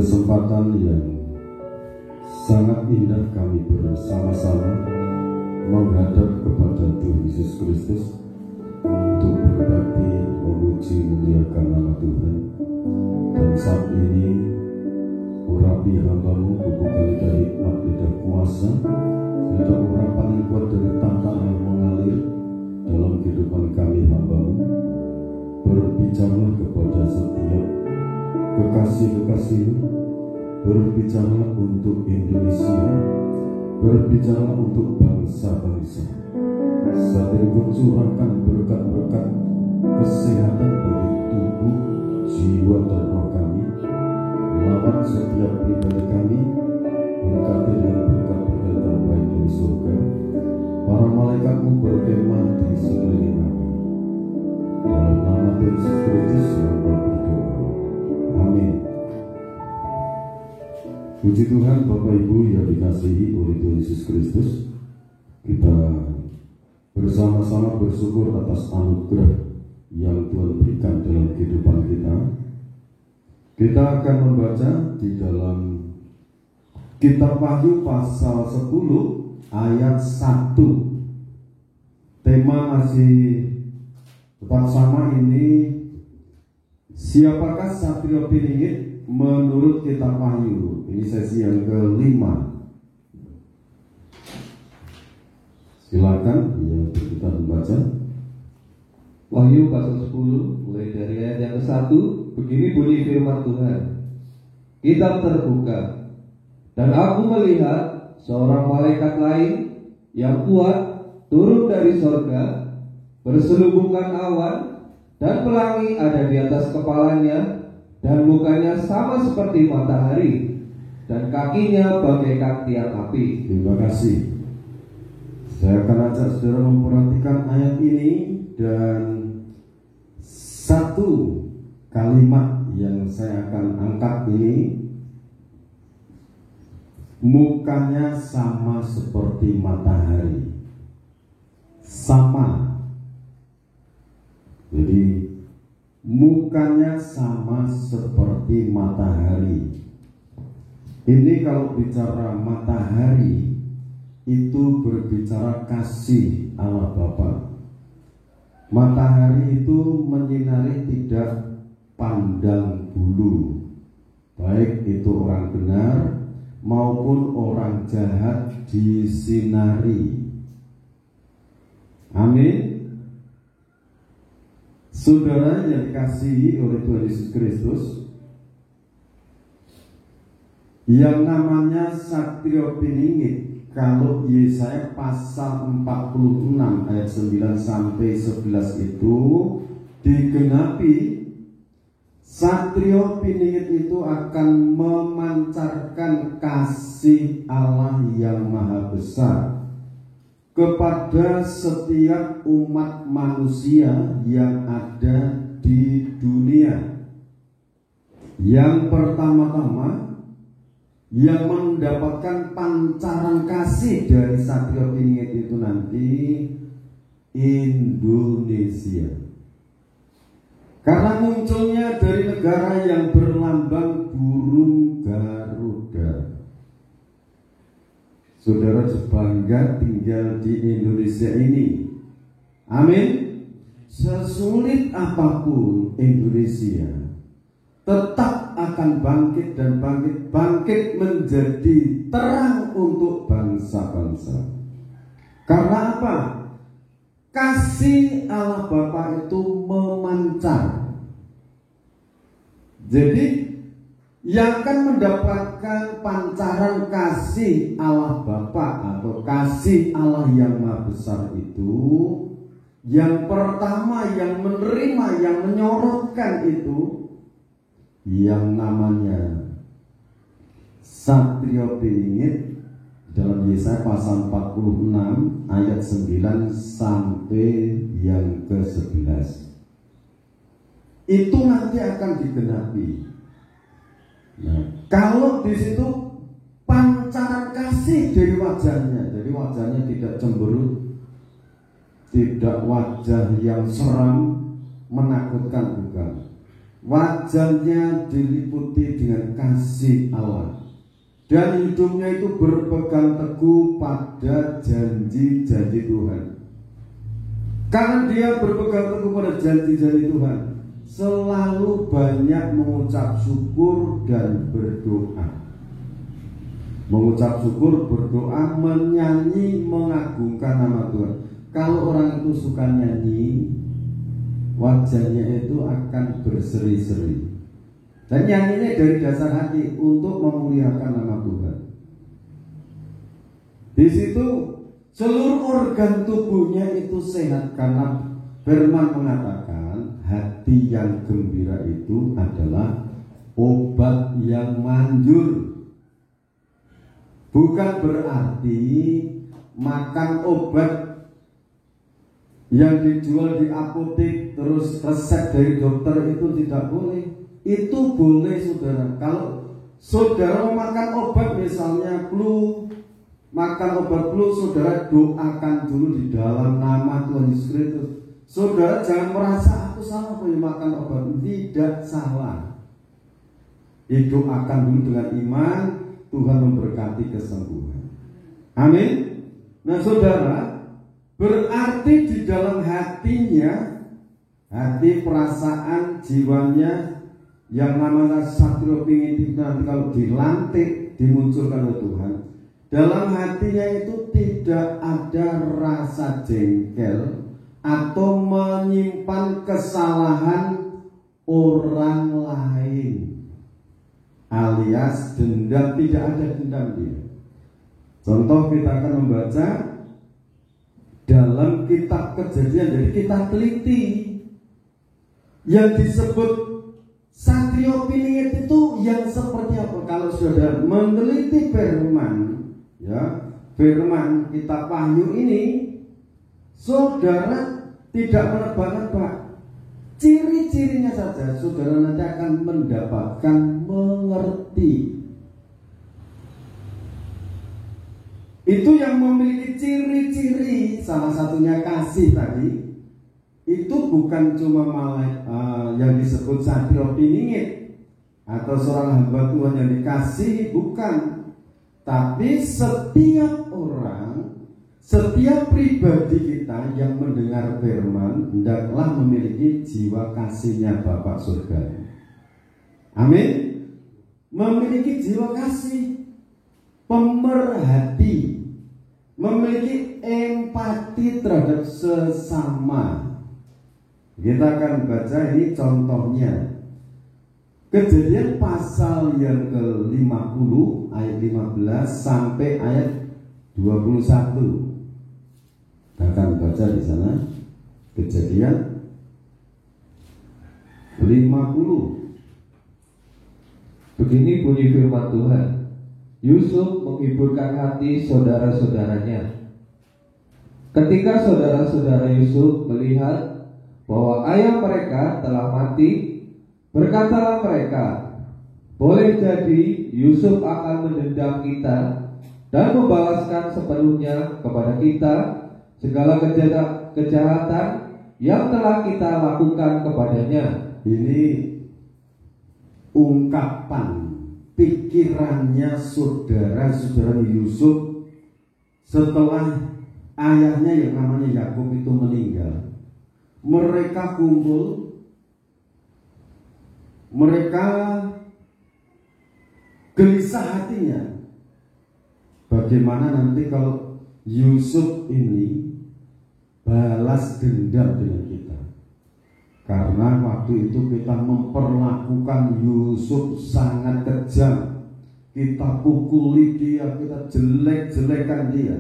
kesempatan yang sangat indah kami bersama-sama menghadap kepada Tuhan Yesus Kristus untuk berbakti, memuji, memuliakan nama Tuhan. Dan saat ini urapi hamba-Mu, bubuhkan lidah hikmat, lidah kuasa, lidah urapan yang kuat dari tahta yang mengalir dalam kehidupan kami hamba-Mu. Berbicara kepada setiap kekasih-kekasih-Mu, berbicara untuk Indonesia, berbicara untuk bangsa-bangsa. Saat ini curahkan berkat-berkat kesehatan bagi tubuh, jiwa dan roh kami. Lawat setiap pribadi kami, berkati dengan berkat-berkat terbaik dari surga. Para malaikat-Mu berkemah di sekeliling kami. Dalam nama Tuhan Yesus Kristus yang berdoa. Amin. Puji Tuhan, Bapak Ibu yang dikasihi oleh Tuhan Yesus Kristus. Kita bersama-sama bersyukur atas anugerah yang Tuhan berikan dalam kehidupan kita. Kita akan membaca di dalam Kitab Wahyu pasal 10 ayat 1. Tema masih tetap sama, ini siapakah Satrio Piningit menurut Kitab Wahyu. Ini sesi yang kelima. Silakan yang kita membaca. Wahyu pasal 10 mulai dari ayat yang ke-1. Begini bunyi firman Tuhan. Kitab terbuka, dan aku melihat seorang malaikat lain yang kuat turun dari sorga, berselubungkan awan, dan pelangi ada di atas kepalanya, dan mukanya sama seperti matahari, dan kakinya bagaikan tiang api. Terima kasih. Saya akan ajak saudara memperhatikan ayat ini, dan satu kalimat yang saya akan angkat ini, mukanya sama seperti matahari. Sama. Jadi mukanya sama seperti matahari. Ini kalau bicara matahari, itu berbicara kasih Allah Bapa. Matahari itu menyinari tidak pandang bulu, baik itu orang benar maupun orang jahat disinari. Amin. Saudara yang dikasihi oleh Tuhan Yesus Kristus, yang namanya Satrio Piningit, kalau Yesaya pasal 46 ayat 9 sampai 11 itu digenapi, Satrio Piningit itu akan memancarkan kasih Allah yang maha besar kepada setiap umat manusia yang ada di dunia. Yang pertama-tama yang mendapatkan pancaran kasih dari Satrio Piningit itu nanti Indonesia. Karena munculnya dari negara yang berlambang burung Garuda. Saudara bangga tinggal di Indonesia ini. Amin. Sesulit apapun Indonesia tetap akan bangkit dan bangkit menjadi terang untuk bangsa-bangsa. Karena apa? Kasih Allah Bapa itu memancar. Jadi yang akan mendapatkan pancaran kasih Allah Bapa atau kasih Allah yang maha besar itu, yang pertama yang menerima, yang menyorotkan itu yang namanya Satrio Piningit dalam Yesaya pasal 46 ayat 9 sampai yang ke-11. Itu nanti akan digenapi. Nah, kalau di situ pancaran kasih dari wajahnya, jadi wajahnya tidak cemberut, tidak wajah yang seram, menakutkan, bukan. wajahnya diliputi dengan kasih Allah, dan hidupnya itu berpegang teguh pada janji-janji Tuhan. Karena dia berpegang teguh pada janji-janji Tuhan, selalu banyak mengucap syukur dan berdoa. Mengucap syukur, berdoa, menyanyi, mengagungkan nama Tuhan. Kalau orang itu suka nyanyi, wajahnya itu akan berseri-seri. Dan nyanyinya dari dasar hati untuk memuliakan nama Tuhan. Di situ seluruh organ tubuhnya itu sehat, karena firman mengatakan hati yang gembira itu adalah obat yang manjur. Bukan berarti makan obat yang dijual di apotek terus resep dari dokter itu tidak boleh. Itu boleh saudara. Kalau saudara memakan obat misalnya flu, makan obat flu, saudara doakan dulu di dalam nama Tuhan Yesus Kristus. Saudara jangan merasa aku salah boleh makan obat. Tidak salah. Didoakan dulu dengan iman, Tuhan memberkati kesembuhan. Amin. Nah saudara, berarti di dalam hatinya, hati, perasaan, jiwanya yang namanya satrio pingin itu nanti kalau dilantik, dimunculkan oleh Tuhan, dalam hatinya itu tidak ada rasa jengkel atau menyimpan kesalahan orang lain, alias dendam. Tidak ada dendam dia. Contoh kita akan membaca dalam kitab Kejadian. Jadi kita teliti yang disebut satrio piningit itu yang seperti apa. Kalau sudah meneliti firman, ya, firman kitab Wahyu ini, saudara tidak menebak-nebak. Ciri-cirinya saja saudara nanti akan mendapatkan mengerti. Itu yang memiliki ciri-ciri, salah satunya kasih tadi. Itu bukan cuma yang disebut satrio piningit atau seorang hamba Tuhan yang dikasihi, bukan. Tapi setiap orang, setiap pribadi kita yang mendengar firman hendaklah memiliki jiwa kasihnya Bapa surga. Amin. Memiliki jiwa kasih, pemerhati, memiliki empati terhadap sesama. Kita akan baca ini contohnya. Kejadian pasal yang ke-50 ayat 15 sampai ayat 21. Kita akan baca di sana. Kejadian 50. Begini bunyi firman Tuhan. Yusuf menghiburkan hati saudara-saudaranya. Ketika saudara-saudara Yusuf melihat bahwa ayah mereka telah mati, berkatalah mereka, boleh jadi Yusuf akan mendendam kita dan membalaskan sepenuhnya kepada kita segala kejahatan yang telah kita lakukan kepadanya. Ini ungkapan pikirannya saudara-saudara Yusuf setelah ayahnya yang namanya Yakub itu meninggal. Mereka kumpul, mereka gelisah hatinya. Bagaimana nanti kalau Yusuf ini balas dendam dengan kita? Karena waktu itu kita memperlakukan Yusuf sangat kejam. Kita pukuli dia, kita jelek-jelekan dia,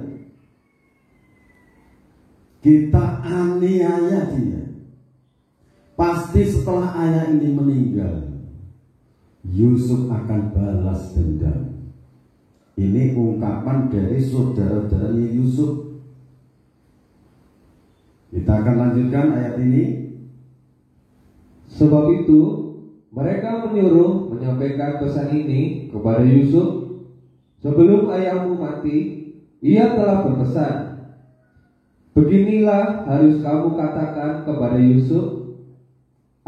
kita aniaya dia. Pasti setelah ayah ini meninggal, Yusuf akan balas dendam. Ini ungkapan dari saudara-saudaranya Yusuf. Kita akan lanjutkan ayat ini. Sebab itu mereka menyuruh menyampaikan pesan ini kepada Yusuf. Sebelum ayahmu mati, ia telah berpesan, beginilah harus kamu katakan kepada Yusuf,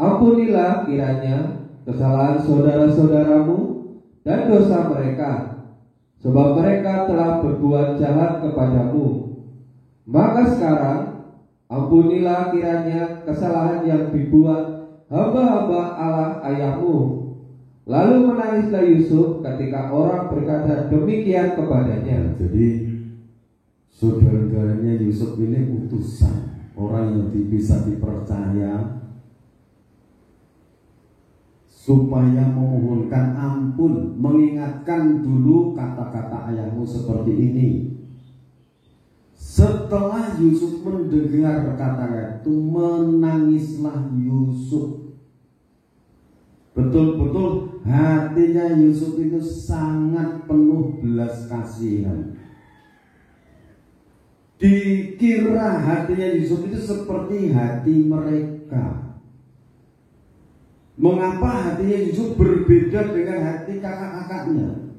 Ampunilah kiranya kesalahan saudara-saudaramu dan dosa mereka, sebab mereka telah berbuat jahat kepadamu. Maka sekarang ampunilah kiranya kesalahan yang dibuat hamba-hamba Allah ayahmu. Lalu menangislah Yusuf ketika orang berkata demikian kepadanya. Jadi saudara-saudaranya Yusuf ini utusan, orang yang bisa dipercaya, supaya memohonkan ampun, mengingatkan dulu kata-kata ayahmu seperti ini. Setelah Yusuf mendengar kata-kata itu, menangislah Yusuf. Betul-betul hatinya Yusuf itu sangat penuh belas kasihan. Dikira hatinya Yusuf itu seperti hati mereka. Mengapa hatinya Yusuf berbeda dengan hati kakak-kakaknya?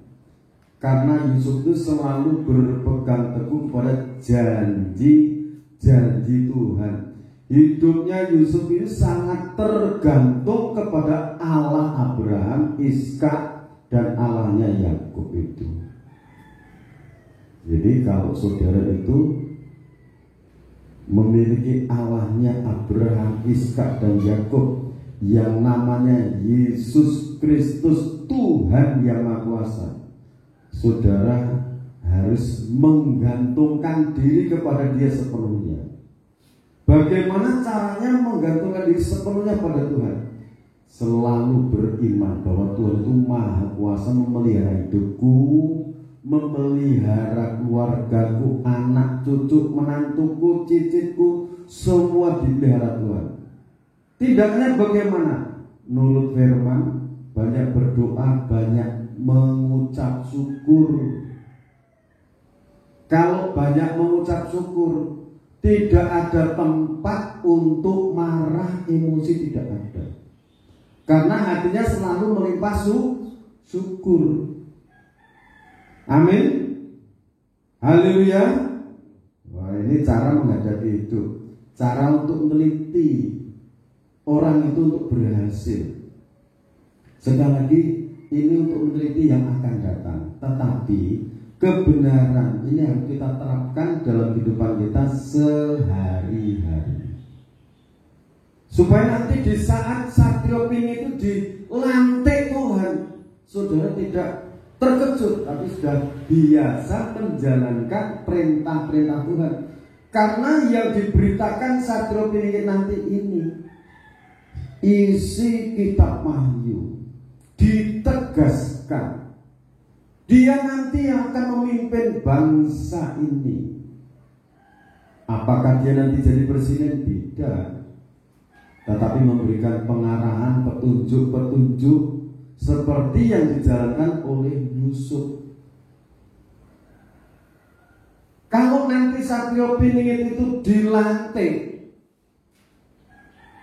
Karena Yusuf itu selalu berpegang teguh pada janji Tuhan. Hidupnya Yusuf ini sangat tergantung kepada Allah Abraham, Ishak, dan Allahnya Yakub itu. Jadi kalau saudara itu memiliki Allahnya Abraham, Ishak, dan Yakub, yang namanya Yesus Kristus, Tuhan yang Maha Kuasa, saudara harus menggantungkan diri kepada Dia sepenuhnya. Bagaimana caranya menggantungkan diri sepenuhnya pada Tuhan? Selalu beriman bahwa Tuhan itu Maha Kuasa memelihara hidupku, memelihara keluargaku, anak cucu, menantuku, cicitku, semua dipelihara Tuhan. Tidaknya bagaimana? Nurut firman, banyak berdoa, banyak mengucap syukur. Kalau banyak mengucap syukur, tidak ada tempat untuk marah, emosi tidak ada. Karena hatinya selalu melimpah syukur. Amin. Haleluya. Wah, ini cara menghadapi itu. Cara untuk meneliti orang itu untuk berhasil. Sekali lagi, ini untuk meneliti yang akan datang. Tetapi kebenaran ini harus kita terapkan dalam kehidupan kita sehari-hari, supaya nanti di saat Satrioping itu dilantik Tuhan, saudara tidak terkejut, tapi sudah biasa menjalankan perintah-perintah Tuhan. Karena yang diberitakan Satrioping nanti ini isi kitab Wahyu, ditegaskan dia nanti akan memimpin bangsa ini. Apakah dia nanti jadi presiden? Tidak. Tetapi memberikan pengarahan, petunjuk-petunjuk seperti yang dijalankan oleh Yusuf. Kalau nanti Satrioping itu dilantik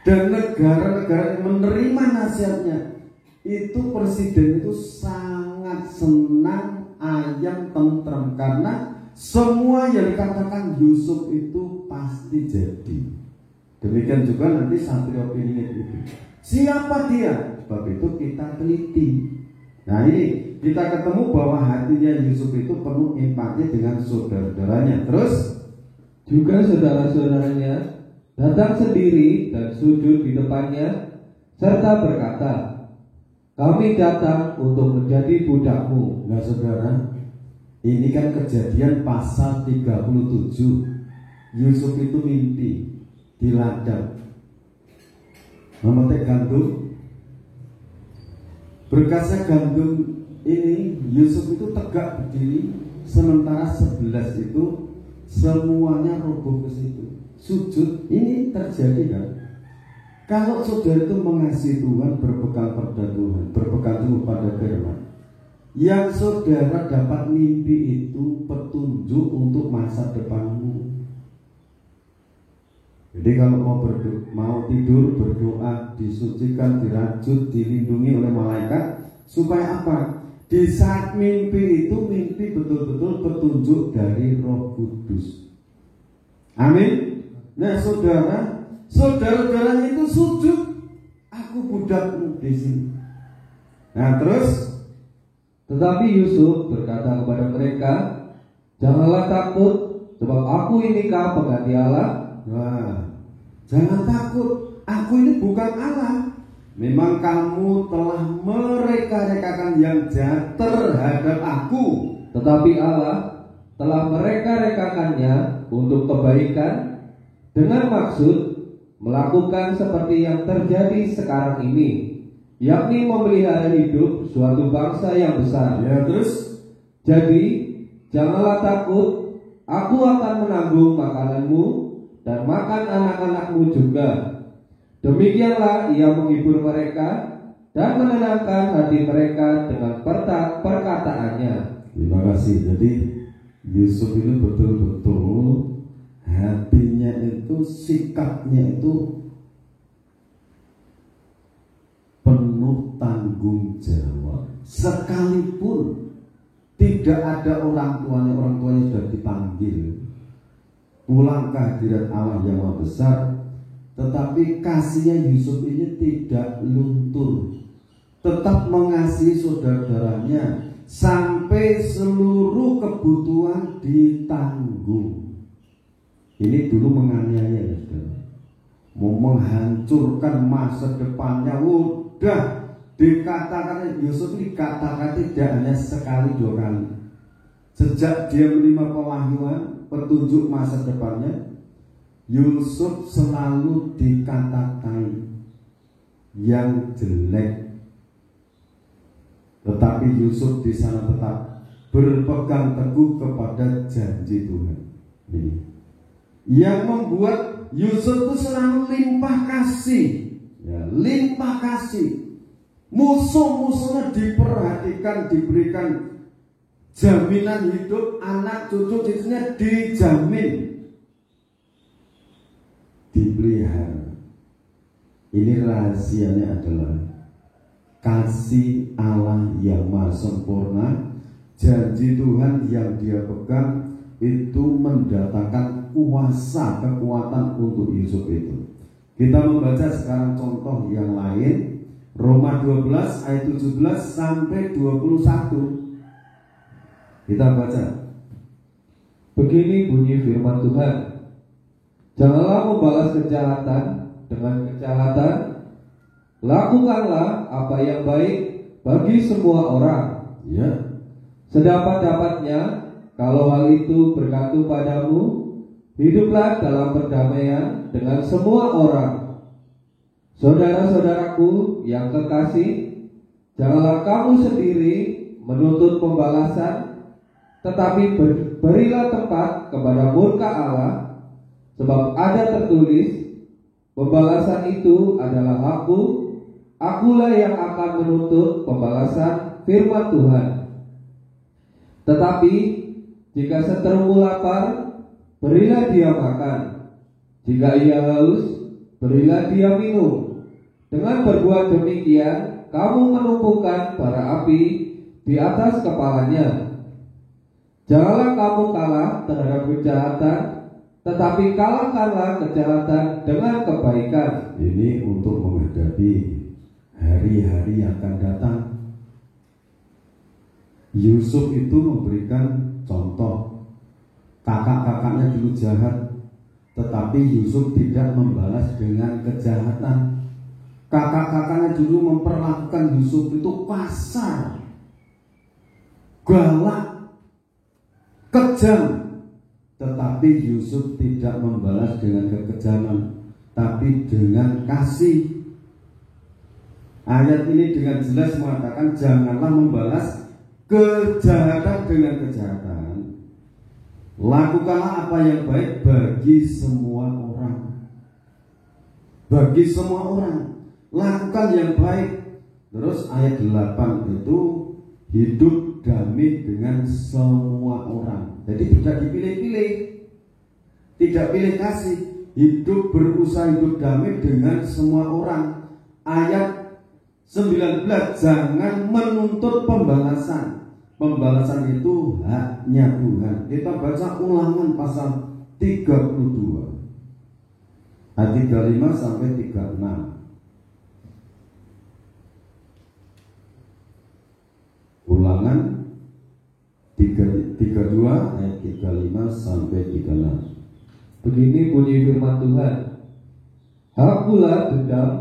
dan negara-negara menerima nasihatnya, itu presiden itu sangat senang, ayam, tentram, karena semua yang dikatakan Yusuf itu pasti jadi. Demikian juga nanti Satrioping itu. Siapa dia? Sebab itu kita teliti. Nah, ini kita ketemu bahwa hatinya Yusuf itu penuh empati dengan saudara-saudaranya. Terus juga saudara-saudaranya datang sendiri dan sujud di depannya serta berkata, kami datang untuk menjadi budakmu. Nah saudara, ini kan Kejadian pasal 37. Yusuf itu mimpi di ladang memetik gandum. Berkasnya gandum ini, Yusuf itu tegak berdiri, sementara 11 itu semuanya roboh ke situ. Sujud, ini terjadi kan? Kalau saudara itu mengasihi Tuhan, berpegang pada Tuhan, berpegang teguh pada firman, yang saudara dapat mimpi itu petunjuk untuk masa depanmu. Jadi kalau mau tidur, berdoa, disucikan, dirajut, dilindungi oleh malaikat, supaya apa? Di saat mimpi itu, mimpi betul-betul petunjuk dari Roh Kudus. Amin. Nah saudara-saudaranya itu sujud. budakmu di sini. Nah terus, Tetapi Yusuf berkata kepada mereka, janganlah takut, sebab aku inikah pengganti Allah. wah, jangan takut, aku ini bukan Allah. Memang kamu telah mereka-rekakan yang jahat terhadap aku, Tetapi Allah telah mereka-rekakannya untuk kebaikan, dengan maksud melakukan seperti yang terjadi sekarang ini, yakni memelihara hidup suatu bangsa yang besar. ya terus, Jadi janganlah takut, aku akan menanggung makananmu dan makan anak-anakmu juga. Demikianlah ia menghibur mereka dan menenangkan hati mereka dengan perkataannya. terima kasih. Jadi Yusuf ini betul-betul hatinya itu, sikapnya itu penuh tanggung jawab. Sekalipun tidak ada orang tuanya sudah dipanggil pulang ke hadirat Allah yang Maha Besar, tetapi kasihnya Yusuf ini tidak luntur, tetap mengasihi saudara-saudaranya sampai seluruh kebutuhan ditanggung. Ini dulu menganiaya ya saudara, mau menghancurkan masa depannya. Udah dikatakan Yusuf ini kata-kata tidak hanya sekali dua kali. Sejak dia menerima pewahyuan petunjuk masa depannya, Yusuf selalu dikatakan yang jelek. Tetapi Yusuf di sana tetap berpegang teguh kepada janji Tuhan. Ini yang membuat Yusuf itu selalu limpah kasih, ya, limpah kasih. Musuh-musuhnya diperhatikan, diberikan jaminan hidup, anak cucu cucunya dijamin, dipelihara. Ini rahasianya adalah kasih Allah yang maha sempurna. Janji Tuhan yang dia pegang itu mendatangkan kuasa, kekuatan untuk Yusuf itu. Kita membaca sekarang contoh yang lain, Roma 12 ayat 17 sampai 21. Kita baca. Begini bunyi firman Tuhan, janganlah membalas kejahatan dengan kejahatan, lakukanlah apa yang baik bagi semua orang. Ya, Sedapat-dapatnya, kalau hal itu bergantung padamu, hiduplah dalam perdamaian dengan semua orang. Saudara-saudaraku yang kekasih, janganlah kamu sendiri menuntut pembalasan, tetapi berilah tempat kepada murka Allah, sebab ada tertulis, pembalasan itu adalah hakku, akulah yang akan menuntut pembalasan, firman Tuhan. Tetapi jika seterumu lapar, berilah dia makan. Jika ia haus, berilah dia minum. Dengan berbuat demikian, kamu menumpukan bara api di atas kepalanya. Janganlah kamu kalah terhadap kejahatan, tetapi kalahkanlah kejahatan dengan kebaikan. ini untuk menghadapi hari-hari yang akan datang. Yusuf itu memberikan contoh. Kakak-kakaknya dulu jahat, tetapi Yusuf tidak membalas dengan kejahatan. Kakak-kakaknya dulu memperlakukan Yusuf itu kasar, galak, kejam, tetapi Yusuf tidak membalas dengan kekejaman, tapi dengan kasih. Ayat ini dengan jelas mengatakan janganlah membalas kejahatan dengan kejahatan, lakukanlah apa yang baik bagi semua orang. Bagi semua orang, lakukan yang baik. Terus ayat 8 itu hidup damai dengan semua orang. Jadi tidak dipilih-pilih, tidak pilih kasih, hidup berusaha hidup damai dengan semua orang. Ayat 19, jangan menuntut pembalasan. Pembalasan itu haknya Tuhan. Kita baca Ulangan pasal 32 ayat 35 sampai 36. Ulangan 32 ayat 35 sampai 36. Begini bunyi firman Tuhan, Akulah dendam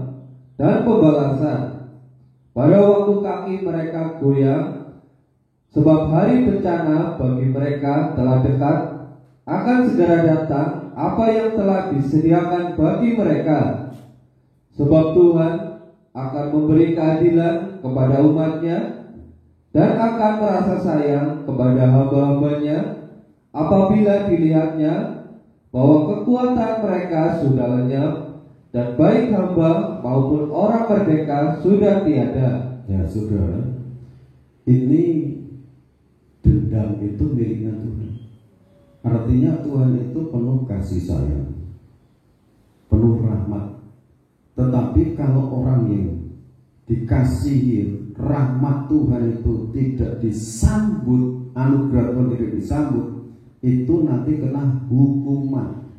dan pembalasan pada waktu kaki mereka goyang, sebab hari bencana bagi mereka telah dekat. Akan segera datang apa yang telah disediakan bagi mereka. Sebab Tuhan akan memberi keadilan kepada umatnya dan akan merasa sayang kepada hamba-hambanya apabila dilihatnya bahwa kekuatan mereka sudah lenyap dan baik hamba maupun orang merdeka sudah tiada. Ya saudara, ini dendam itu miliknya Tuhan. Artinya Tuhan itu penuh kasih sayang, penuh rahmat. Tetapi kalau orang yang dikasihi rahmat Tuhan itu tidak disambut, anugerah Tuhan tidak disambut, itu nanti kena hukuman,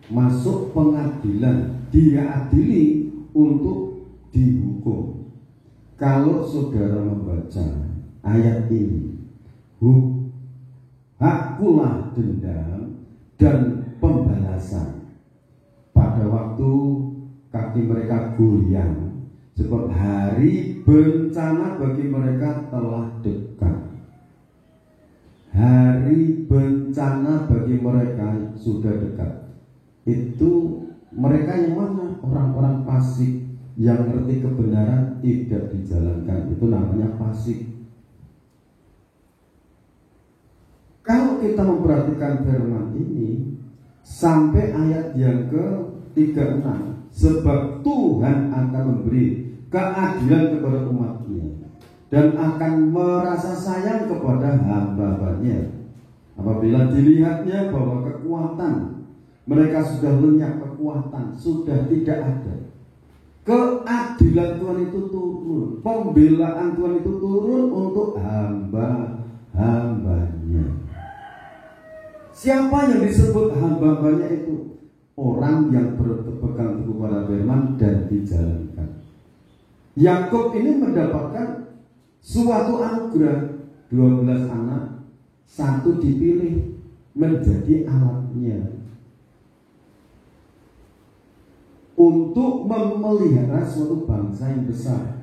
masuk pengadilan, dia adili untuk dihukum. Kalau saudara membaca ayat ini, akulah dendam dan pembalasan pada waktu kaki mereka goyang, sebab hari bencana bagi mereka telah dekat. Hari bencana bagi mereka sudah dekat. Itu mereka yang mana? Orang-orang fasik yang ngerti kebenaran tidak dijalankan. Itu namanya fasik. Kalau kita memperhatikan firman ini sampai ayat yang ke-36, sebab Tuhan akan memberi keadilan kepada umatnya dan akan merasa sayang kepada hamba-hambanya apabila dilihatnya bahwa kekuatan mereka sudah lenyap, kekuatan sudah tidak ada. Keadilan Tuhan itu turun, pembelaan Tuhan itu turun untuk hamba-hambanya. Siapa yang disebut hamba-hambanya itu? Orang yang berpegang teguh pada firman dan dijalankan. Yakub ini mendapatkan suatu anugerah, 12 anak, satu dipilih menjadi alatnya untuk memelihara suatu bangsa yang besar.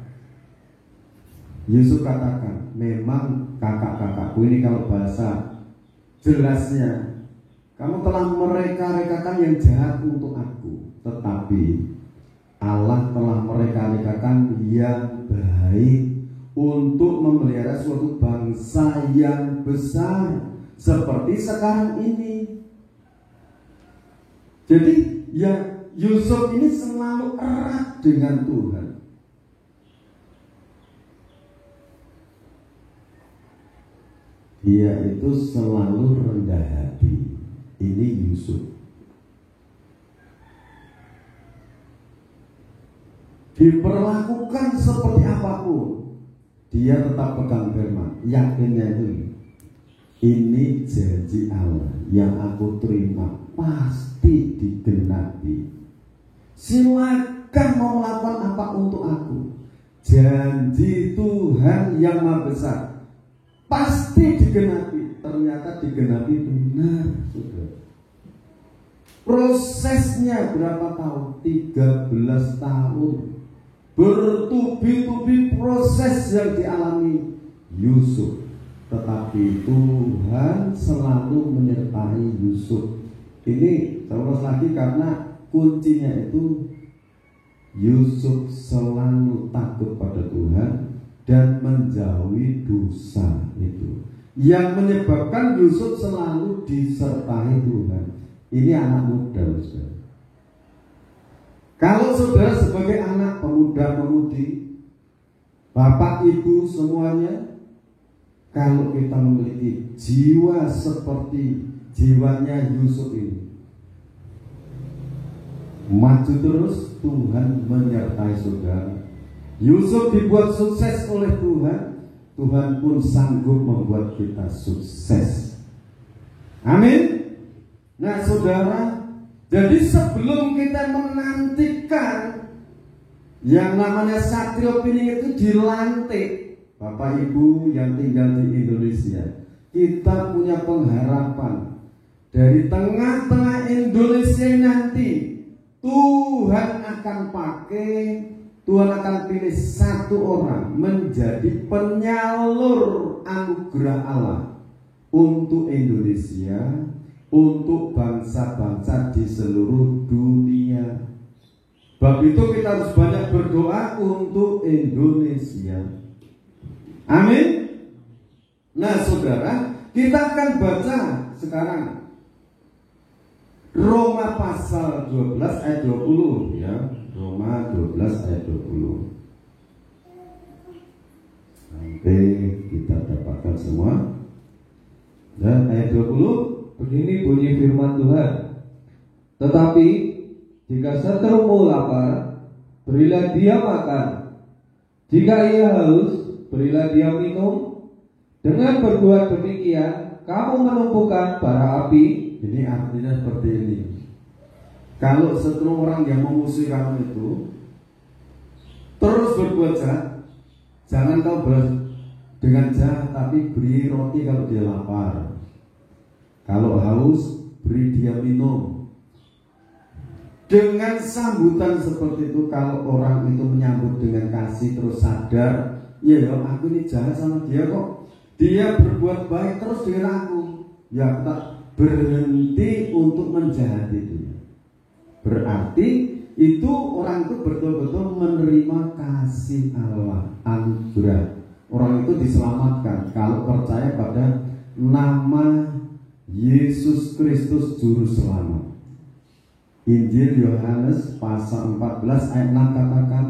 Yusuf katakan, memang kakak-kakakku ini, kalau bahasa jelasnya, kamu telah mereka-rekakan yang jahat untuk aku, tetapi Allah telah mereka-rekakan yang baik untuk memelihara suatu bangsa yang besar seperti sekarang ini. Jadi ya, Yusuf ini selalu erat dengan Tuhan. Dia itu selalu rendah hati. Ini Yusuf. Diperlakukan seperti apapun, dia tetap pegang firman. Yakinnya itu, ini janji Allah yang aku terima pasti digenapi. Silakan mau melakukan apa untuk aku, janji Tuhan yang Maha Besar pasti digenapi. Ternyata digenapi benar, saudara. Prosesnya berapa tahun? 13 tahun. Bertubi-tubi proses yang dialami Yusuf, tetapi Tuhan selalu menyertai Yusuf. Ini terus lagi karena kuncinya itu Yusuf selalu takut pada Tuhan dan menjauhi dosa itu, yang menyebabkan Yusuf selalu disertai Tuhan. Ini anak muda, saudara. Kalau saudara sebagai anak pemuda-pemudi, bapak ibu semuanya, kalau kita memiliki jiwa seperti jiwanya Yusuf ini, maju terus, Tuhan menyertai saudara. Yusuf dibuat sukses oleh Tuhan, Tuhan pun sanggup membuat kita sukses. Amin. Nah saudara, jadi sebelum kita menantikan yang namanya Satrio Pining itu dilantik, Bapak Ibu yang tinggal di Indonesia, kita punya pengharapan dari tengah-tengah Indonesia nanti Tuhan akan pilih satu orang menjadi penyalur anugerah Allah untuk Indonesia, untuk bangsa-bangsa di seluruh dunia. Sebab itu kita harus banyak berdoa untuk Indonesia. Amin. Nah saudara, kita akan baca sekarang Roma pasal 12 ayat 20 ya. Roma 12 ayat 20. Sampai kita dapatkan semua. Dan ayat 20, begini bunyi firman Tuhan. Tetapi jika seterumu lapar, berilah dia makan. Jika ia haus, berilah dia minum. Dengan berbuat demikian, kamu menumpukan bara api. Ini artinya seperti ini. Kalau setelah orang yang memusuhi kamu itu terus berbuat jahat, jangan kau balas dengan jahat, tapi beri roti kalau dia lapar. Kalau haus, beri dia minum. Dengan sambutan seperti itu, kalau orang itu menyambut dengan kasih terus sadar, ya aku ini jahat sama dia kok. Dia berbuat baik terus dengan aku. Ya tak berhenti untuk menjahati dia. Berarti itu orang itu betul-betul menerima kasih Allah, anugerah. Orang itu diselamatkan kalau percaya pada nama Yesus Kristus Juru Selamat. Injil Yohanes pasal 14 ayat 6 katakan,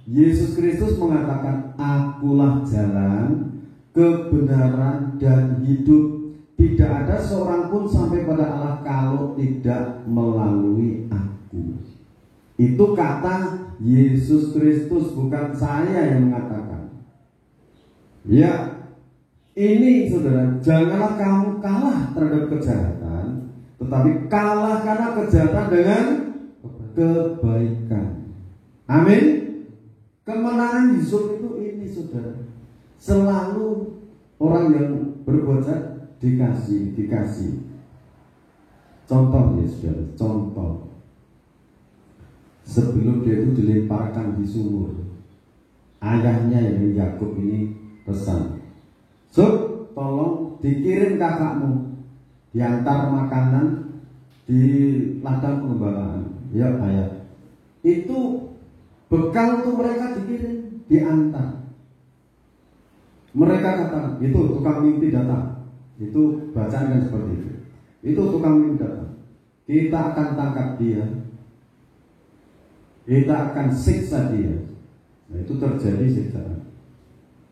Yesus Kristus mengatakan, akulah jalan, kebenaran dan hidup. Tidak ada seorang pun sampai pada Allah kalau tidak melalui aku. Itu kata Yesus Kristus, bukan saya yang mengatakan. Ya, ini saudara, janganlah kamu kalah terhadap kejahatan, tetapi kalahkanlah kejahatan dengan kebaikan. Amin. Kemenangan Yusuf itu ini saudara. Selalu orang yang berbuat jahat dikasih. Contoh ya saudara, contoh. Sebelum dia itu dilemparkan di sumur, ayahnya yang Yakub ini pesan, tolong dikirim kakakmu, diantar makanan di ladang pengembaraan. Ya ayah. Itu bekal untuk mereka dikirim, diantar. Mereka katakan, itu tukang mimpi datang. Itu bacaan kan seperti itu. Itu tukang mimpi datang. Kita akan tangkap dia. Kita akan siksa dia. Nah, itu terjadi siksaan.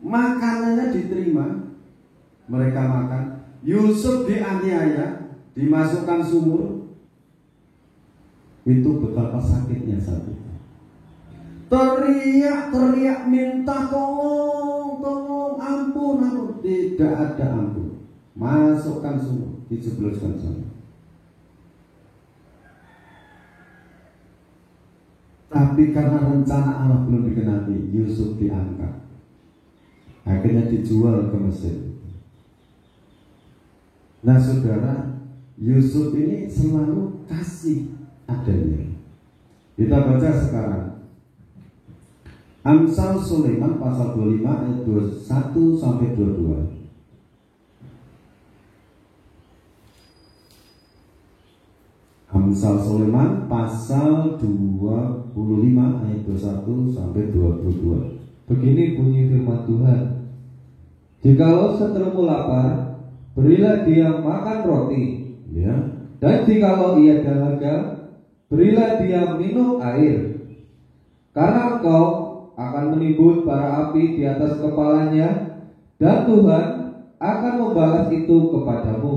Makanannya diterima, mereka makan. Yusuf dianiaya, dimasukkan sumur. Itu betapa sakitnya saat itu. Teriak minta tolong, ampun. Tidak ada ampun. Masukkan sumur, dijebloskan sana. Tapi karena rencana Allah belum digenapi, Yusuf diangkat. Akhirnya dijual ke Mesir. Nah saudara, Yusuf ini selalu kasih adanya. Kita baca sekarang Amsal Sulaiman pasal 25 ayat 21 sampai 22. Amsal Sulaiman pasal 25 ayat 21 sampai 22. Begini bunyi firman Tuhan. Jikalau seterumu lapar, berilah dia makan roti. Ya. Dan jikalau ia dahaga, berilah dia minum air. Karena engkau akan menimbun bara api di atas kepalanya, dan Tuhan akan membalas itu kepadamu.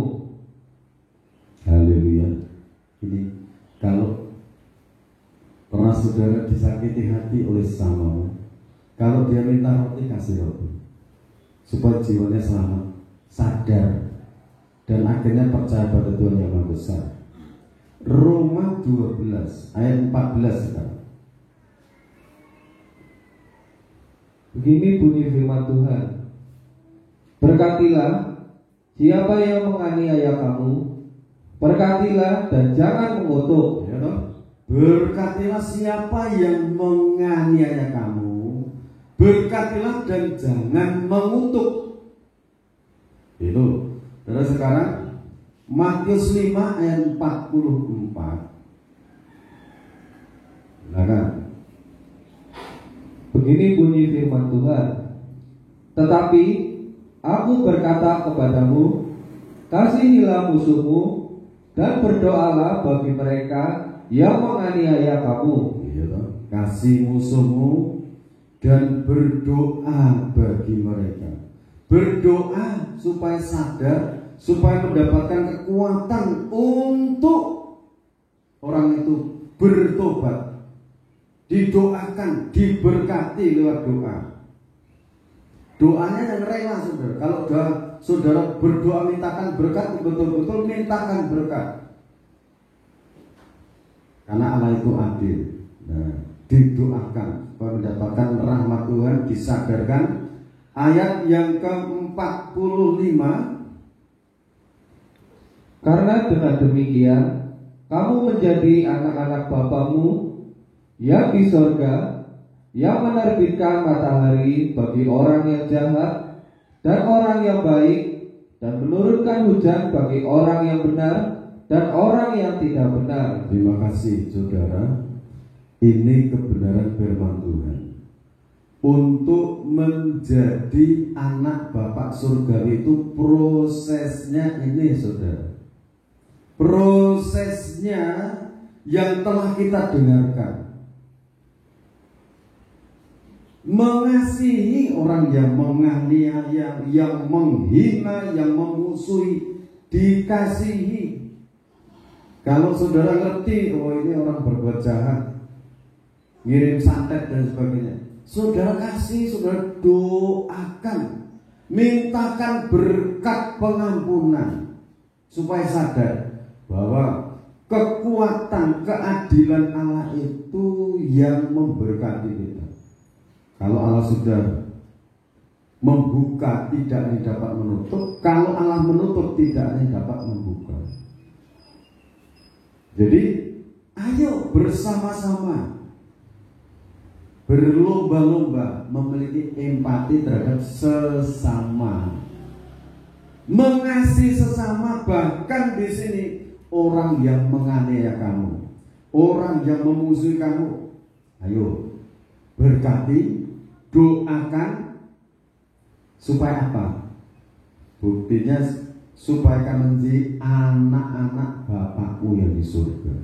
Haleluya. Ini kalau pernah saudara disakiti hati oleh sesamamu, kalau dia minta roti, kasih roti supaya jiwanya selamat, sadar, dan akhirnya percaya pada Tuhan yang Maha Besar. Roma 12 ayat 14 sekarang. Begini bunyi firman Tuhan. Berkatilah siapa yang menganiaya kamu, berkatilah dan jangan mengutuk. Ya toh? Berkatilah siapa yang menganiaya kamu, berkatilah dan jangan mengutuk. Itu. Terus sekarang Matius 5 ayat 44. Silakan. Begini bunyi firman Tuhan. Tetapi aku berkata kepadamu, kasihilah musuhmu dan berdoalah bagi mereka yang menganiaya kamu. Iya toh? Kasih musuhmu dan berdoa bagi mereka. Berdoa supaya sadar, supaya mendapatkan kekuatan untuk orang itu bertobat. Didoakan, diberkati lewat doa. Doanya yang rela, saudara. Kalau saudara berdoa mintakan berkat, betul-betul mintakan berkat. Karena Allah itu adil. Nah, didoakan supaya mendapatkan rahmat Tuhan, disadarkan. Ayat yang ke-45. Karena dengan demikian kamu menjadi anak-anak Bapamu yang di sorga, yang menerbitkan matahari bagi orang yang jahat dan orang yang baik, dan menurunkan hujan bagi orang yang benar dan orang yang tidak benar. Terima kasih saudara. Ini kebenaran firman Tuhan. Untuk menjadi anak Bapak surgawi itu prosesnya ini, saudara. Prosesnya yang telah kita dengarkan. Mengasihi orang yang menganiaya, yang menghina, yang memusuhi, dikasihi. Kalau saudara ngerti, oh ini orang berbuat jahat, ngirim santet dan sebagainya, saudara kasih, saudara doakan, mintakan berkat pengampunan, supaya sadar bahwa kekuatan keadilan Allah itu yang memberkati kita. Kalau Allah sudah membuka, tidak ada dapat menutup. Kalau Allah menutup, tidak ada dapat membuka. Jadi ayo bersama-sama berlomba-lomba memiliki empati terhadap sesama, mengasihi sesama. Bahkan di sini orang yang menganiaya kamu, orang yang memusuhi kamu, ayo berkati, doakan, supaya apa? Buktinya supaya kamu menjadi anak-anak Bapakmu yang di surga.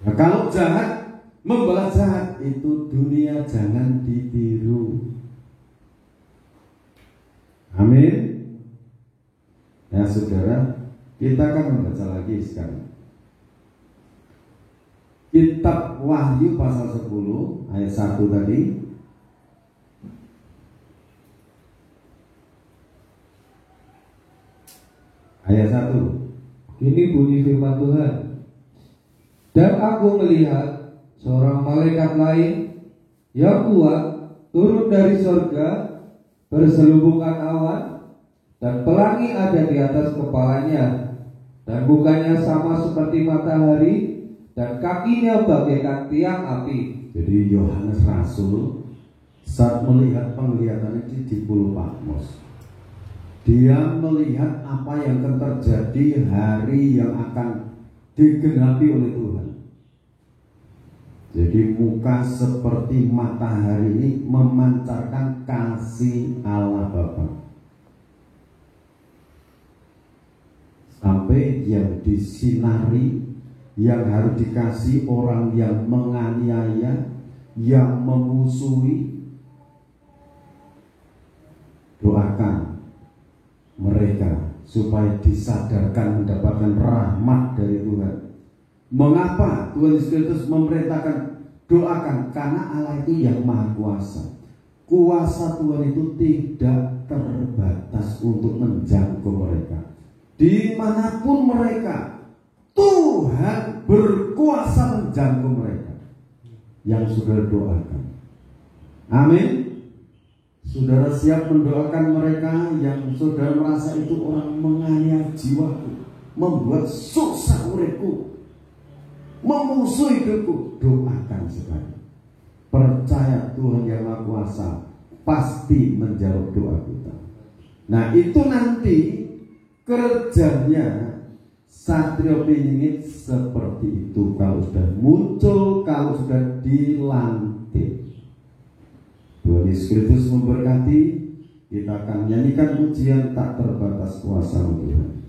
Nah, kalau jahat membalas jahat, itu dunia jangan ditiru. Amin. Ya saudara, kita akan membaca lagi sekarang Kitab Wahyu pasal 10 ayat 1 tadi. Ayat 1. Ini bunyi firman Tuhan. Dan aku melihat seorang malaikat lain yang kuat turun dari sorga, berselubungan awan, dan pelangi ada di atas kepalanya, dan mukanya sama seperti matahari, dan kakinya bagaikan tiang api. Jadi Yohanes Rasul saat melihat penglihatan itu di Pulau Patmos, dia melihat apa yang akan terjadi hari yang akan digenapi oleh Tuhan. Jadi muka seperti matahari ini memancarkan kasih Allah Bapa. Sampai yang disinari, yang harus dikasih orang yang menganiaya, yang memusuhi. Doakan mereka supaya disadarkan mendapatkan rahmat dari Tuhan. Mengapa Tuhan Yesus Kristus memerintahkan doakan? Karena Allah itu yang maha kuasa. Kuasa Tuhan itu tidak terbatas untuk menjangkau mereka. Dimanapun mereka, Tuhan berkuasa menjangkau mereka yang sudah doakan. Amin. Saudara siap mendoakan mereka yang saudara merasa itu orang menganiaya jiwaku, membuat susah uripku, memusuhi hidupku. Doakan sekali. Percaya Tuhan yang Maha Kuasa pasti menjawab doa kita. Nah, itu nanti kerjanya Satrio Piningit seperti itu. Kalau sudah muncul, kalau sudah dilantik. Tuhan Yesus Kristus memberkati. Kita akan nyanyikan pujian tak terbatas kuasa Tuhan.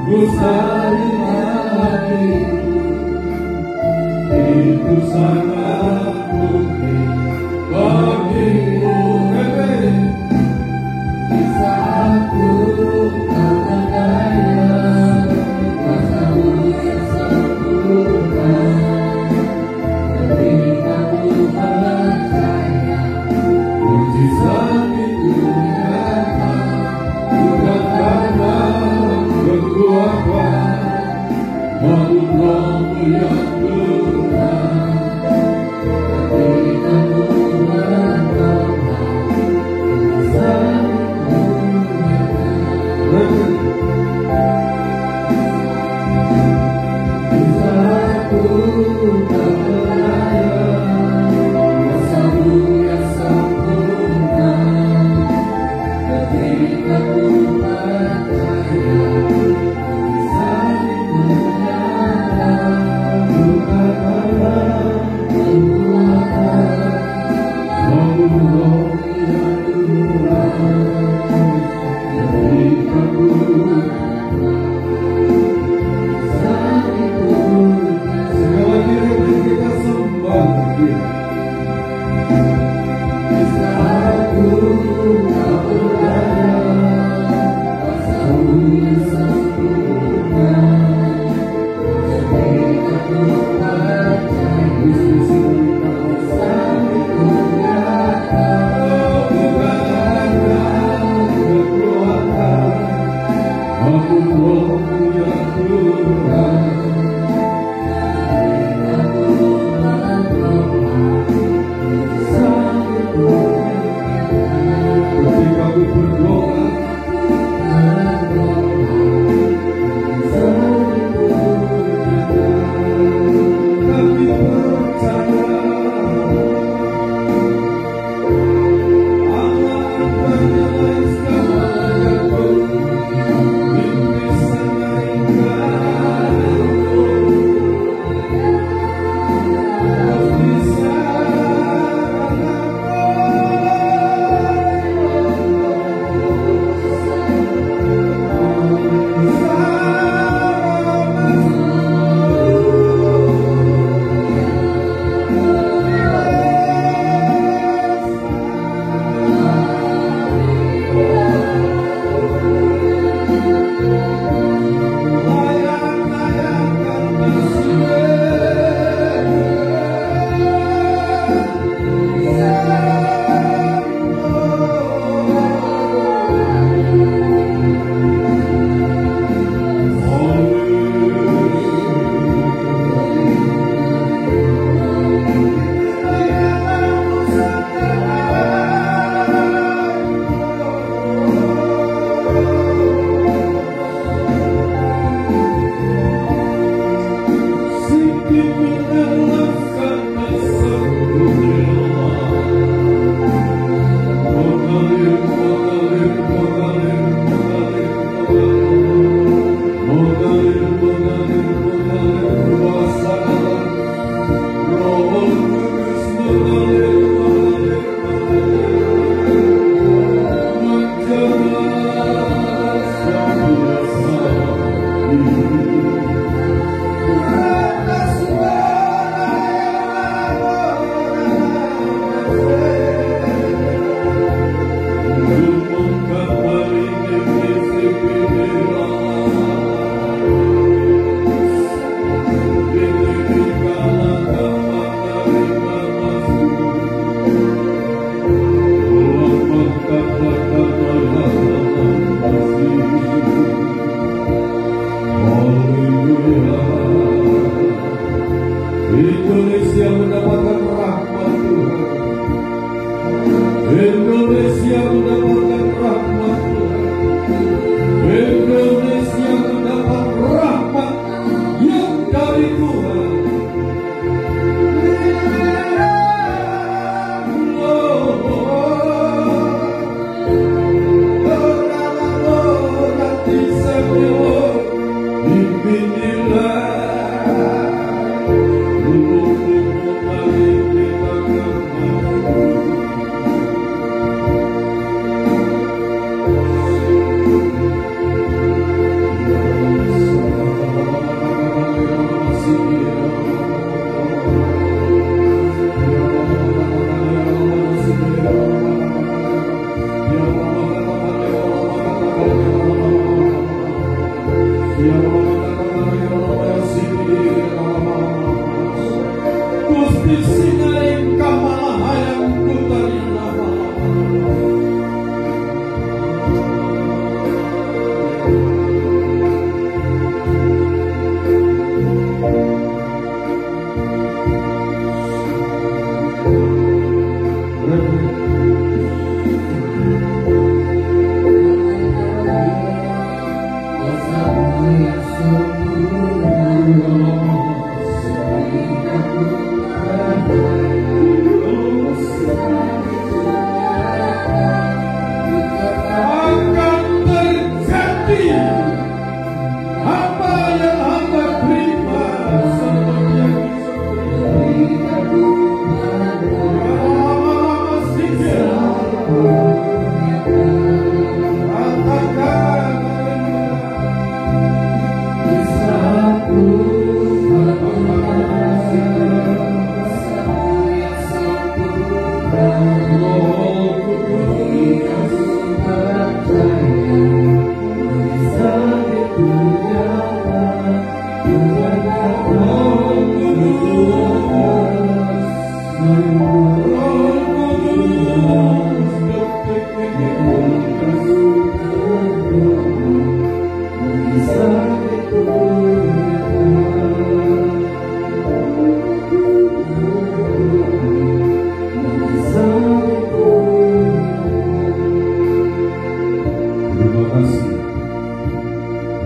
Tuhan Indonesia mendapatkan rahmat Tuhan. Indonesia mendapatkan rahmat Tuhan. Indonesia mendapat rahmat yang dari Tuhan.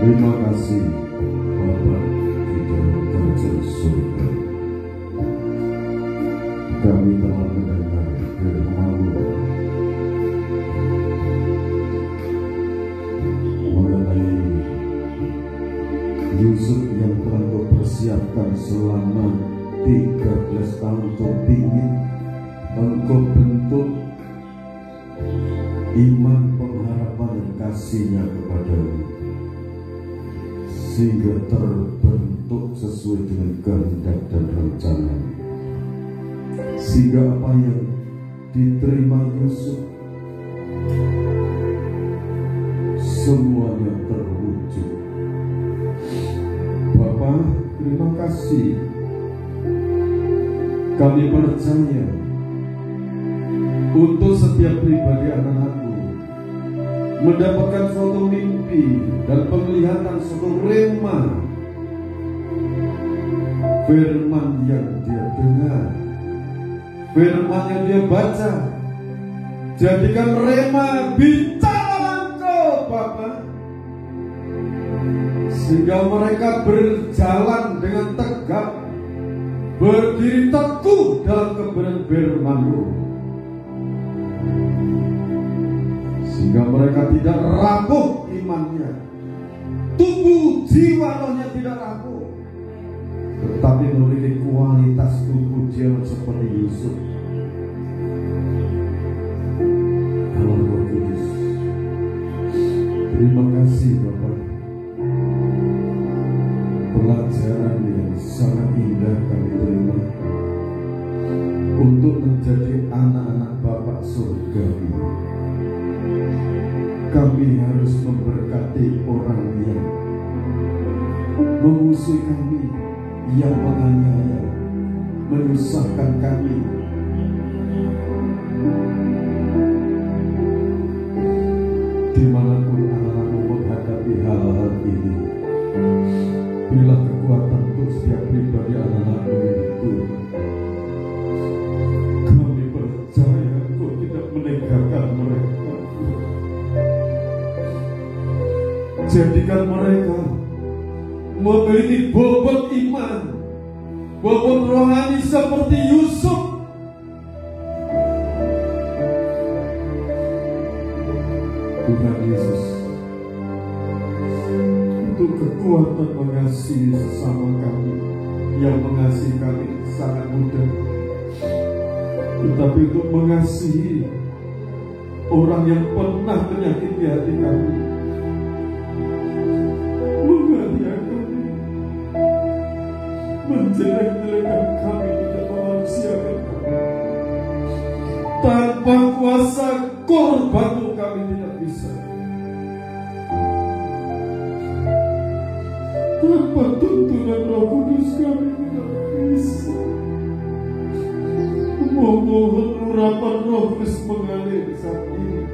Terima kasih Bapa di dalam kerajaan surga. Kami telah mendengar firman-Mu mengenai Yusuf yang telah Kau persiapkan selama 13 tahun Kau ingin Engkau bentuk iman, pengharapan dan kasih-Nya kepada-Mu, sehingga terbentuk sesuai dengan kehendak dan rencana, sehingga apa yang diterima Yusuf semuanya terwujud. Bapa, terima kasih. Kami percaya untuk setiap pribadi anak-Anakmu mendapatkan suatu mimpi dan penglihatan, suatu rema firman yang dia dengar, firman yang dia baca. Jadikan rema bicara Engkau Bapa, sehingga mereka berjalan dengan tegak, berdiri teguh dalam kebenaran firman-Mu, sehingga mereka tidak rapuh imannya, tubuh jiwa rohnya tidak rapuh, tetapi memiliki kualitas tubuh jiwa seperti Yusuf. Allah Roh Kudus, terima kasih Bapak. Pelajaran yang sangat indah kami terima untuk menjadi anak-anak Bapak surgawi. Kami harus memberkati orang yang memusuhi kami, yang menganiaya, menyusahkan kami. Dimanapun anak-anakmu menghadapi hal-hal ini, berilah kekuatan untuk setiap pribadi anak-anakmu ini Tuhan. jadikan mereka memiliki bobot iman, bobot rohani seperti Yusuf. Tuhan Yesus, untuk kekuatan mengasihi sesama kami, yang mengasihi kami sangat mudah, tetapi untuk mengasihi orang yang pernah menyakiti hati kami, menganiaya kami, menjelek-jelekan kami, tidak memanusiakan kami, tanpa kuasa korbanmu kami tidak bisa. Tanpa tuntunan Roh Kudus kami tidak bisa. Memohon urapan Roh Kudus mengalir saat ini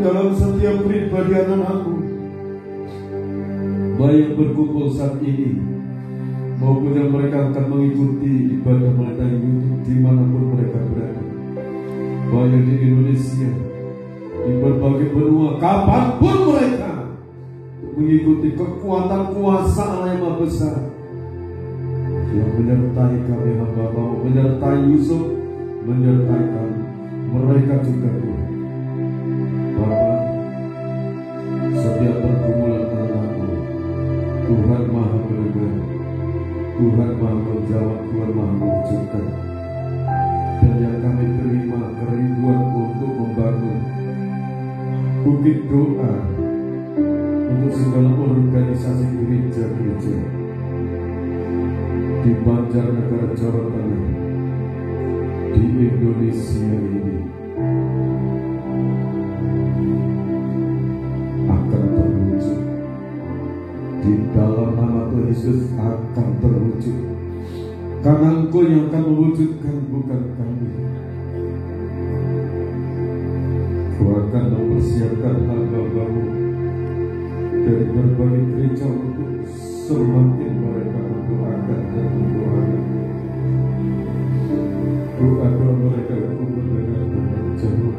dalam setiap pribadi anak-anakmu, baik berkumpul saat ini maupun yang mereka akan mengikuti ibadah melalui YouTube dimanapun mereka berada, baik di Indonesia, di berbagai benua, kapanpun mereka mengikuti kekuatan kuasa Allah yang Maha Besar yang menyertai kami hamba-Mu, menyertai Yusuf, menyertai kami, mereka juga Tuhan. Bapa, setiap pergumulan anak-Mu, Tuhan Maha mendengar, Tuhan Maha menjawab, Tuhan Maha mewujudkan. Dan yang kami terima kerinduan untuk membangun bukit doa untuk segala organisasi gereja-gereja di Banjarnegara, Jawa Tengah, di Indonesia ini akan terwujud. Di dalam nama Tuhan Yesus akan terwujud, karena Engkau yang akan mewujudkan, bukan kami. Kau akan mempersiapkan hamba-Mu dari berbagai gereja untuk semakin mereka mendoakan dan mendoakan. Doa-doa mereka untuk mendengar dan menjawab.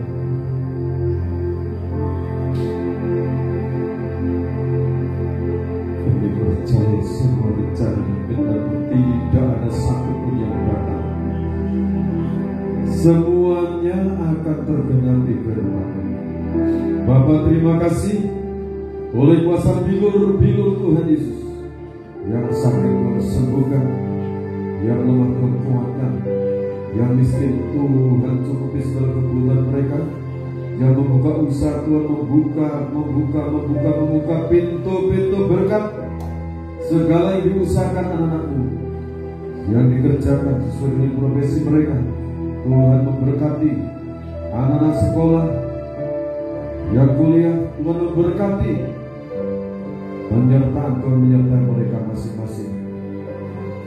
Kami percaya semua rencana benar, tidak ada satupun yang batal. Semuanya akan tergenapi firman-Mu. Bapa, terima kasih oleh kuasa bilur-bilur Tuhan Yesus, yang sakit Tuhan sembuhkan, yang lemah Tuhan kuatkan, yang miskin Tuhan cukupi segala kebutuhan mereka, yang membuka usaha Tuhan membuka pintu-pintu berkat, segala yang diusahakan anak-anak-Mu, yang dikerjakan sesuai dengan profesi mereka. Tuhan memberkati anak-anak sekolah, yang kuliah, Tuhan memberkati, menyertai Tuhan, menyertai mereka masing-masing.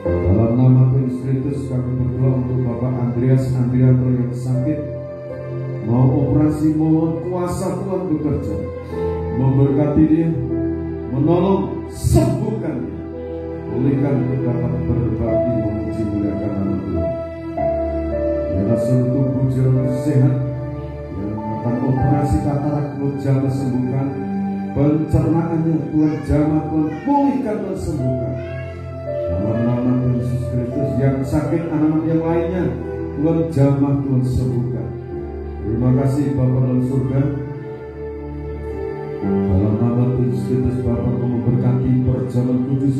Dalam nama Tuhan Yesus Kristus kami berdoa untuk Bapak Andreas Andrianto yang sakit, mau operasi, mohon kuasa Tuhan bekerja, memberkati dia, menolong, sembuhkan dia, pulihkan untuk dapat berbakti memuji muliakan nama Tuhan. Biarlah seluruh tubuh jauh sehat, yang akan operasi katarak Tuhan jamah sembuhkan, pencernaannya Tuhan jamah, Tuhan pulihkan dan sembuhkan. Dalam nama Tuhan Yesus Kristus, yang sakit anak-anak yang lainnya Tuhan jamah, Tuhan sembuhkan. Terima kasih Bapa dalam surga. Dalam nama Tuhan Yesus Kristus, Bapa memberkati perjamuan kudus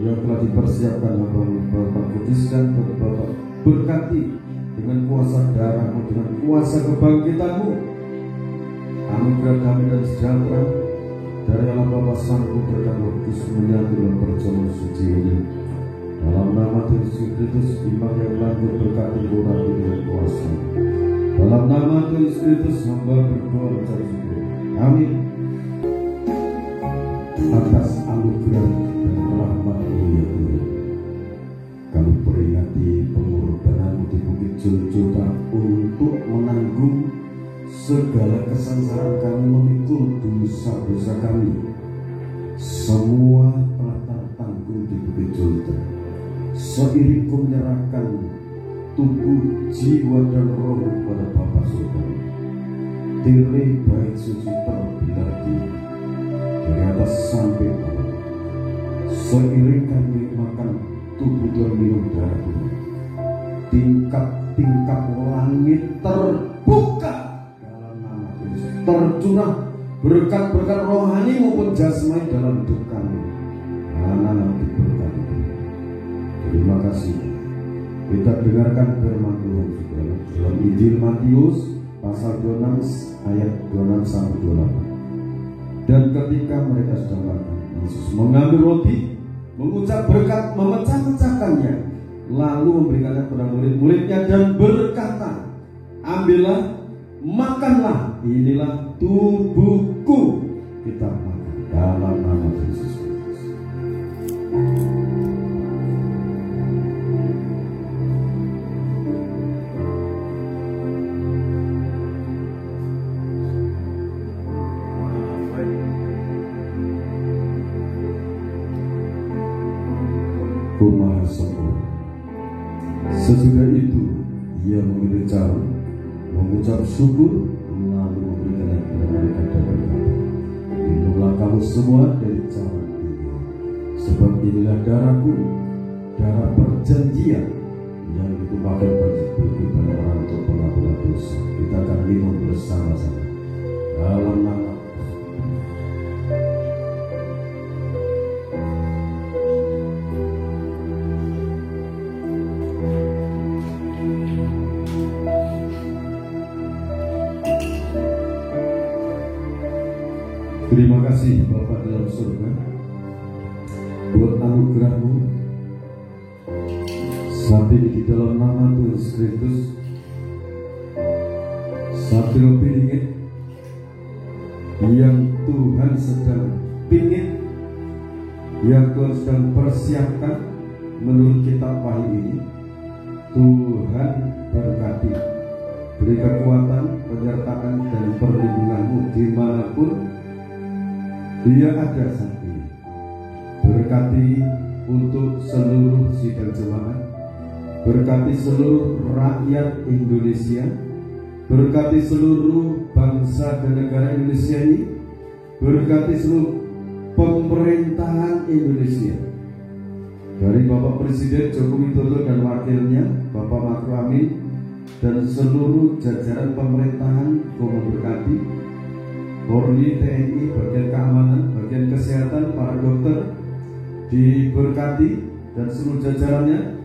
yang telah dipersiapkan Bapa kuduskan, Bapa berkati dengan kuasa darah-Mu, dengan kuasa kebangkitan-Mu, anugerah damai dan sejahtera dari Allah Bapa, Sang Putra dan Roh Kudus menyatu dalam perjamuan suci ini. Dalam nama Tuhan Yesus Kristus, iman yang lanjut berkati urapi dengan kuasa. Dalam nama Tuhan Yesus Kristus, hamba berdoa mencari syukur. Amin. Atas anugerah dan rahmat-Mu ya Tuhan, kami peringati pengorbanan-Mu di Bukit Juljuta untuk menanggung segala kesengsaraan kami, memikul dosa-dosa kami. Semua telah tertanggung di Bukit Juljuta. Seiring ku menyerahkan tubuh, jiwa dan roh kepada Bapa Surgawi, tirai bait suci terlebih lagi dari atas sampai Tuhan. Seiring kami makan tubuh dan minum darah Tuhan, tingkap-tingkap langit terbuka dalam nama Yesus, tercurah berkat-berkat rohani maupun jasmani dalam hidup kami. Anak-anak diberkati. Terima kasih. Kita dengarkan firman Tuhan juga dalam Injil Matius pasal 26 ayat 26 sampai 28. Dan ketika mereka sedang makan, Yesus mengambil roti, mengucap berkat, memecah-mecahkannya, lalu memberikannya kepada murid-muridnya dan berkata, ambillah, makanlah, inilah tubuhku. Kita makan dalam nama Yesus Kristus. Maha sempurna. Sesudah itu ia mengambil jarum, mengucap syukur, lalu memberikannya kepada mereka dan berkata, minumlah kamu semua dari jarum ini, sebab inilah darahku, darah perjanjian yang ditumpahkan bagi banyak orang untuk pengampunan dosa. Kita akan minum bersama-sama dalam nama. Terima kasih Bapa dalam surga buat anugerah-Mu saat ini di dalam nama Tuhan Yesus Kristus. Satu pingin yang Tuhan sedang pingin, yang Tuhan sedang persiapkan menurut kitab Wahyu ini, Tuhan berkati, beri kekuatan, penyertaan dan perlindungan-Mu dimanapun Dia ada saat ini. Berkati untuk seluruh sidang jemaat, berkati seluruh rakyat Indonesia, berkati seluruh bangsa dan negara Indonesia ini, berkati seluruh pemerintahan Indonesia, dari Bapak Presiden Joko Widodo dan wakilnya Bapak Makro Amin dan seluruh jajaran pemerintahan. Tuhan berkati Polri, TNI, bagian keamanan, bagian kesehatan, para dokter diberkati dan seluruh jajarannya,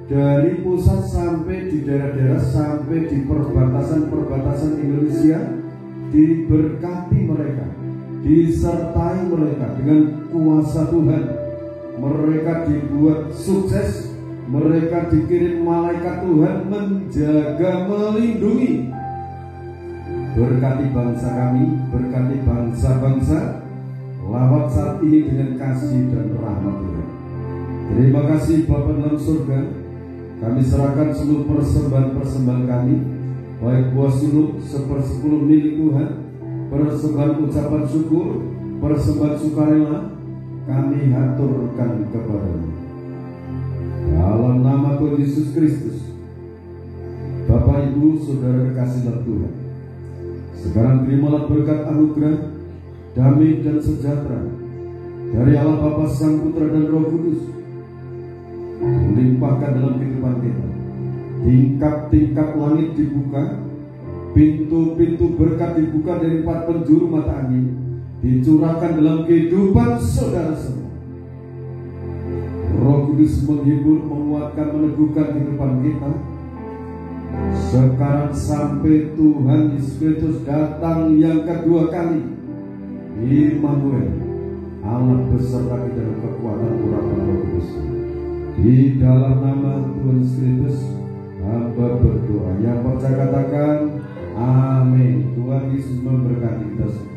dari pusat sampai di daerah-daerah, sampai di perbatasan-perbatasan Indonesia, diberkati mereka, disertai mereka dengan kuasa Tuhan. Mereka dibuat sukses, mereka dikirim malaikat Tuhan menjaga, melindungi. Berkati bangsa kami, berkati bangsa-bangsa lawat saat ini dengan kasih dan rahmat Tuhan. Terima kasih Bapa dalam surga. Kami serahkan seluruh persembahan-persembahan kami, baik buah suluk 1/10 milik Tuhan, persembahan ucapan syukur, persembahan sukarela, kami haturkan kepada-Mu. Dalam nama Tuhan Yesus Kristus. Bapak, Ibu, Saudara kekasih dalam Tuhan, sekarang terimalah berkat anugerah, damai dan sejahtera dari Allah Bapa, Sang Putra dan Roh Kudus, melimpahkan dalam kehidupan kita. Tingkap-tingkap langit dibuka, pintu-pintu berkat dibuka dari 4 penjuru mata angin, dicurahkan dalam kehidupan saudara semua. Roh Kudus menghibur, menguatkan, meneguhkan kehidupan kita. Sekarang sampai Tuhan Yesus Kristus datang yang kedua kali, Immanuel, Allah beserta kita dalam kekuatan urapan Roh Kudus. Di dalam nama Tuhan Yesus Kristus hamba berdoa. Yang percaya katakan amin. Tuhan Yesus memberkati kita semua.